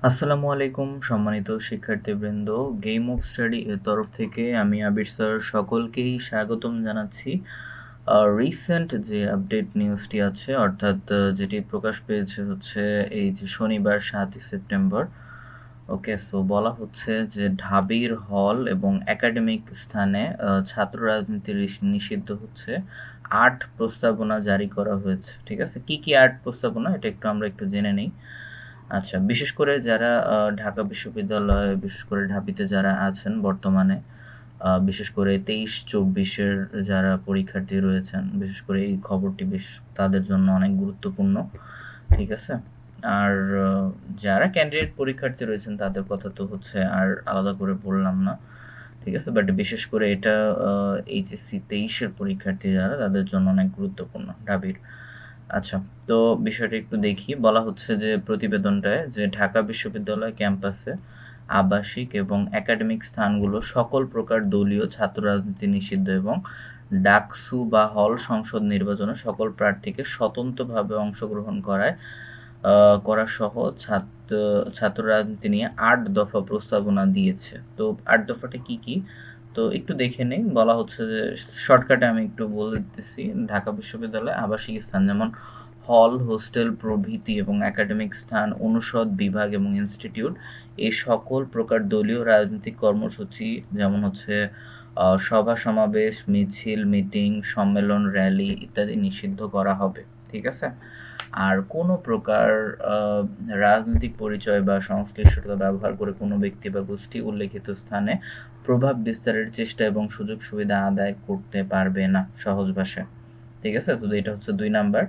আসসালামু আলাইকুম সম্মানিত শিক্ষার্থীবৃন্দ। গেম অফ স্টাডি এর তরফ থেকে আমি আবির স্যার সকলকেই স্বাগতম জানাচ্ছি। রিসেন্ট যে আপডেট নিউজটি আছে অর্থাৎ যেটি প্রকাশ পেয়েছে হচ্ছে এই যে শনিবার 7ই সেপ্টেম্বর। ওকে, সো বলা হচ্ছে যে ঢাবির হল এবং একাডেমিক স্থানে ছাত্র রাজনীতি নিষিদ্ধ হচ্ছে। 8 প্রস্তাবনা জারি করা হয়েছে। ঠিক আছে, কি কি 8 প্রস্তাবনা এটা আমরা একটু জেনে নিই। আচ্ছা, বিশেষ করে যারা ঢাকা বিশ্ববিদ্যালয়ে বিশেষ করে ঢাবিতে যারা আছেন বর্তমানে, বিশেষ করে 23-24 যারা পরীক্ষার্থী রয়েছেন, বিশেষ করে এই খবরটি বেশ তাদের জন্য অনেক গুরুত্বপূর্ণ। ঠিক আছে? আর যারা ক্যান্ডিডেট পরীক্ষার্থী রয়েছেন তাদের কথা তো হচ্ছে আর আলাদা করে বললাম না। ঠিক আছে? বাট বিশেষ করে এটা এইচএসসি 23 পরীক্ষার্থী যারা তাদের জন্য অনেক গুরুত্বপূর্ণ ঢাবির। আচ্ছা, তো বিষয়টা একটু দেখি। বলা হচ্ছে যে প্রতিবেদনটায় যে ঢাকা বিশ্ববিদ্যালয় ক্যাম্পাসে আবাসিক এবং একাডেমিক স্থানগুলো সকল প্রকার দলীয় ছাত্র রাজনীতি নিষিদ্ধ এবং ডাকসু বা হল সংসদ নির্বাচনে সকল প্রার্থীকে স্বতন্ত্রভাবে অংশগ্রহণ করা সহ ছাত্র রাজনীতি নিয়ে 8 দফা প্রস্তাবনা দিয়েছে। তো 8 দফাটা কি কি? তো একটু দেখে নেই। বলা হচ্ছে যে শর্টকাটে আমি একটু বলে দিতেছি। ঢাকা বিশ্ববিদ্যালয়ে আবাসিক স্থান যেমন হল, হোস্টেল প্রভৃতি এবং একাডেমিক স্থান, অনুষদ, বিভাগ এবং ইনস্টিটিউট এই সকল প্রকার দলীয় রাজনৈতিক কর্মসূচি যেমন হচ্ছে সভা সমাবেশ, মিছিল, মিটিং, সম্মেলন, র্যালি ইত্যাদি নিষিদ্ধ করা হবে। ঠিক আছে? আর কোনো প্রকার রাজনৈতিক পরিচয় বা সংশ্লিষ্টতা ব্যবহার করে কোনো ব্যক্তি বা গোষ্ঠী উল্লেখিত স্থানে প্রভাব বিস্তারের চেষ্টা এবং সুযোগ সুবিধা আদায় করতে পারবে না, সহজ ভাষায়। ঠিক আছে? তো এটা হচ্ছে 2 নাম্বার।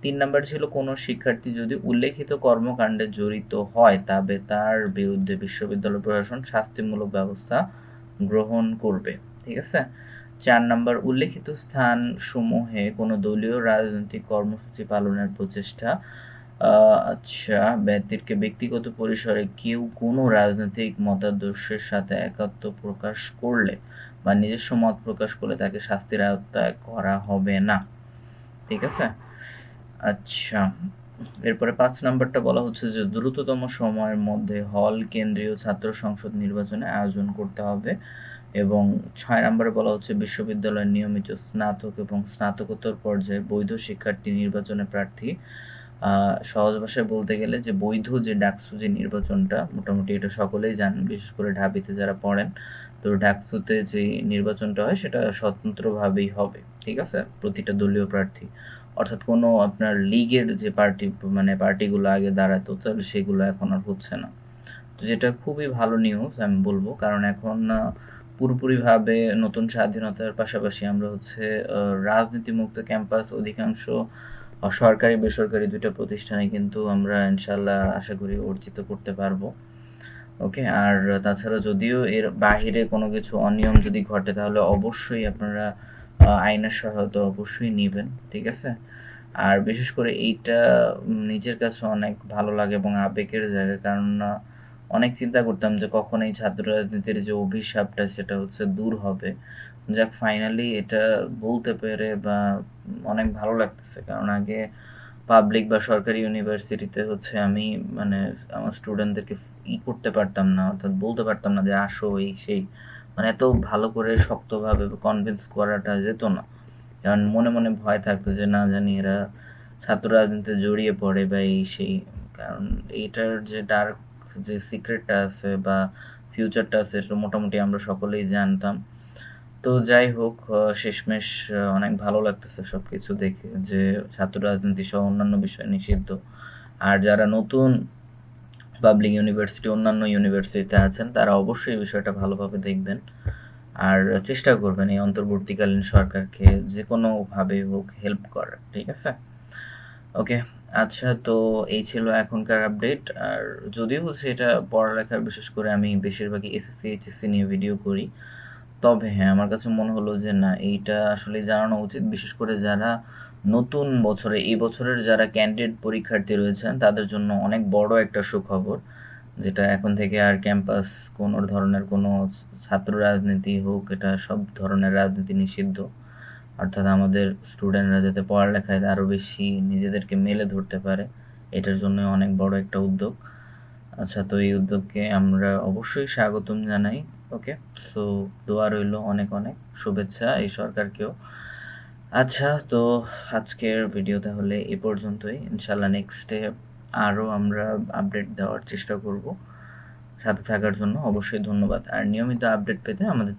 3 নাম্বার ছিল কোনো শিক্ষার্থী যদি উল্লেখিত কর্মকাণ্ডে জড়িত হয় তবে তার বিরুদ্ধে বিশ্ববিদ্যালয় প্রশাসন শাস্তিমূলক ব্যবস্থা গ্রহণ করবে। ঠিক আছে? 4 নাম্বার উল্লেখিত স্থান সমূহে কোনো দলীয় রাজনৈতিক কর্মসূচি পালনের প্রচেষ্টা আচ্ছা ব্যক্তিকে ব্যক্তিগত পরিসরে কেউ কোনো রাজনৈতিক মতাদর্শের সাথে একাত্ম প্রকাশ করলে বা নিজস্ব মত প্রকাশ করলে তাকে শাস্তির আওতায় করা হবে না। ঠিক আছে? আচ্ছা, এরপরে 5 নাম্বারটা বলা হচ্ছে যে দ্রুততম সময়ের মধ্যে হল কেন্দ্রীয় ছাত্র সংসদ নির্বাচনে আয়োজন করতে হবে এবং 6 নাম্বারে বলা হচ্ছে বিশ্ববিদ্যালয়ের নিয়মিত স্নাতক এবং স্নাতকোত্তর পর্যায়ে বৈধ শিক্ষার্থী নির্বাচনে প্রার্থী সহজ ভাষায় বলতে গেলে যে বৈধ যে ডাকসু যে নির্বাচনটা মোটামুটি এটা সকলেই জানেন, বিশেষ করে ঢাবিতে যারা পড়েন। তো ডাকসুতে যে নির্বাচনটা হয় সেটা স্বতন্ত্রভাবেই হবে। ঠিক আছে? প্রতিটা দলীয় প্রার্থী। অর্থাৎ কোনো আপনার লীগের যে পার্টিগুলো আগে দাঁড়াতো তাহলে সেগুলো এখন আর হচ্ছে না। তো যেটা খুবই ভালো নিউজ আমি বলবো, কারণ এখন পুরোপুরিভাবে নতুন স্বাধীনতার পাশাপাশি আমরা হচ্ছে রাজনীতিমুক্ত ক্যাম্পাস অধিকাংশ সরকারি বেসরকারি ২ টা প্রতিষ্ঠানে কিন্তু আমরা ইনশাআল্লাহ আশা করি অর্জিত করতে পারবো। ওকে, আর তাছাড়া যদিও এর বাহিরে কোনো কিছু অনিয়ম যদি ঘটে তাহলে অবশ্যই আপনারা আইনের সহায়তা অবশ্যই নিবেন। ঠিক আছে? আর বিশেষ করে এইটা নিজের কাছে অনেক ভালো লাগে এবং আবেগের জায়গা, কারণ অনেক চিন্তা করতাম যে কখন এই ছাত্র রাজনীতির যে অভিশাপটা সেটা হচ্ছে দূর হবে। যাক, ফাইনালি এটা বলতে পেরে বা অনেক ভালো লাগতেছে, কারণ আগে পাবলিক বা সরকারি ইউনিভার্সিটিতে হচ্ছে আমি মানে আমার স্টুডেন্টদেরকে করতে পারতাম না, অর্থাৎ বলতে পারতাম না যে আসো এই সেই, মানে এত ভালো করে শক্তভাবে কনভিন্স করাটা যেত না, কারণ মনে মনে ভয় থাকতো যে না জানি এরা ছাত্র রাজনীতিতে জড়িয়ে পড়ে বা এই সেই, কারণ এইটার যে ডার্ক যে সিক্রেটটা আছে বা ফিউচারটা আছে এটা মোটামুটি আমরা সকলেই জানতাম। তো যাই হোক, শেষমেশ অনেক ভালো লাগতেছে সবকিছু দেখে যে ছাত্র রাজনীতি সহ অন্যান্য বিষয় নিষিদ্ধ। আর যারা নতুন পাবলিক ইউনিভার্সিটি অন্যান্য ইউনিভার্সিটিতে আছেন তারা অবশ্যই এই বিষয়টা ভালোভাবে দেখবেন আর চেষ্টা করবেন এই অন্তর্বর্তীকালীন সরকারকে যে কোনোভাবে হোক হেল্প করার। ঠিক আছে? ওকে, আচ্ছা, তো এই ছিল এখনকার আপডেট। আর যদিও হচ্ছে এটা পড়ালেখার, বিশেষ করে আমি বেশিরভাগই এসএসসি এইচএসসি নিয়ে ভিডিও করি, তবে হ্যাঁ আমার কাছে মনে হলো যে না এইটা আসলে জানানো উচিত, বিশেষ করে যারা নতুন বছরে এই বছরের যারা ক্যান্ডিডেট পরীক্ষার্থী রয়েছেন তাদের জন্য অনেক বড় একটা সুখবর, যেটা এখন থেকে আর ক্যাম্পাস কোনো ধরনের কোনো ছাত্র রাজনীতি হোক, এটা সব ধরনের রাজনীতি নিষিদ্ধ। অর্থাৎ আমাদের স্টুডেন্টরা যাতে পড়ালেখায় আরও বেশি নিজেদেরকে মেলে ধরতে পারে, এটার জন্য অনেক বড় একটা উদ্যোগ। আচ্ছা, তো এই উদ্যোগকে আমরা অবশ্যই স্বাগতম জানাই। ওকে, সো দোয়া রইল, অনেক অনেক শুভেচ্ছা এই সরকারকেও। আচ্ছা, তো আজকের ভিডিও তাহলে এ পর্যন্তই। ইনশাল্লাহ নেক্সটে আরও আমরা আপডেট দেওয়ার চেষ্টা করব। সাথে থাকার জন্য অবশ্যই ধন্যবাদ। আর নিয়মিত আপডেট পেতে আমাদের